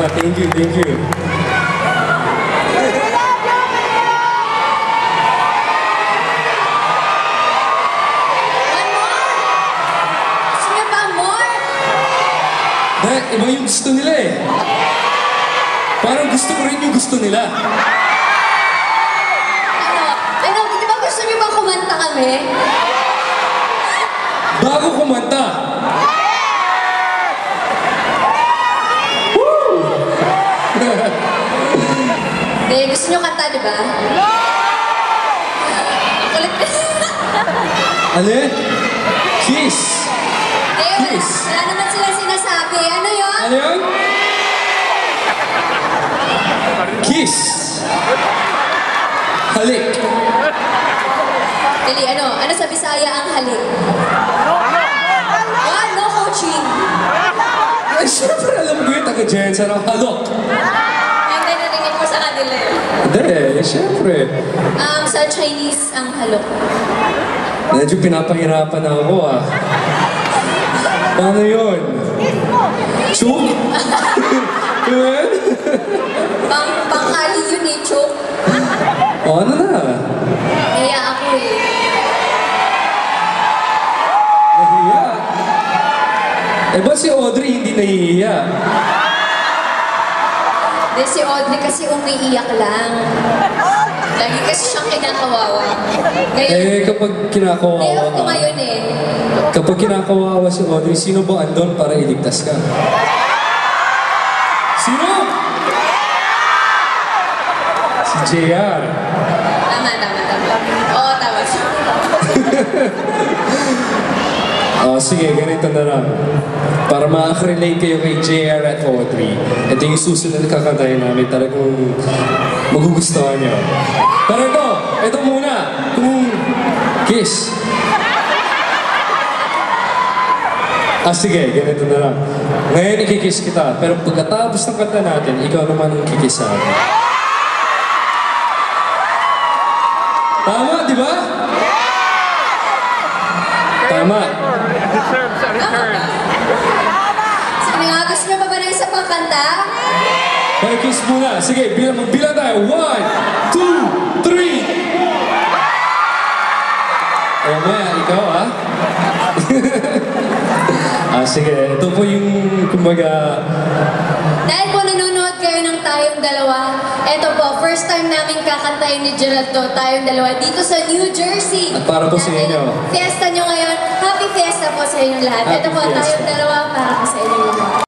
Salamat. Thank you, thank you. Iba yung gusto nila eh. Parang gusto ko rin yung gusto nila. Ano, di ba gusto niyo ba kumanta kami? Bago kumanta. Woo! Gusto niyo kanta, di ba? Kulit. Ano eh? Kiss. Kiss. Wala naman sila sinasabi. Ano yun? Ano yun? Kiss. Halik. Dali, ano? Ano sa Bisaya ang halik? No coaching. Ay, syempre alam ko yung taga-Jensen ang halok. Hindi, narinig ko sa kanila. Hindi, syempre. Sa Chinese ang halok. Medyo pinapahirapan na ako ah. Paano yun? Chuk? Yun? Pangkali yun eh, chok. O, ano na? Kaya ako eh. Nahiya. Eh, ba't si Audrey hindi nahihiya? Hindi, si Audrey kasi umiiyak lang. Lagi kasi siyang kinakawawa. Eh, kapag kinakawawa Layoff ko ka, ngayon eh. kapag kinakawawa si Audrey, sino ba andon para iligtas ka? Sino? Si JR. Tama. Oo, tama siya. Sige, ganito na lang. Para makaka-relate kayo kay JR at Audrey, ito yung susunod na kakantahin namin. Talagang magugustuhan nyo. Pero ito muna. Itong Kiss. Sige, ganito na lang. Ngayon ikikiss kita, pero pagkatapos ng kanta natin, ikaw naman ang kikiss sa akin. Tama, di ba? Tama. Sige nga, gusto niyo pa ba na isa pang kanta? Kaya kiss muna. Sige, magbilang tayo. 1, 2, 3. O maya, ikaw ah. Sige. Ito po yung, kumbaga... Dahil po nanonood kayo ng tayong dalawa, eto po, first time namin kakantayin ni Gerald to, tayong dalawa, dito sa New Jersey. At para po sa inyo. Fiesta nyo ngayon. Happy Fiesta po sa inyong lahat. Happy Ito po, Fiesta. tayong dalawa para po sa inyong lahat.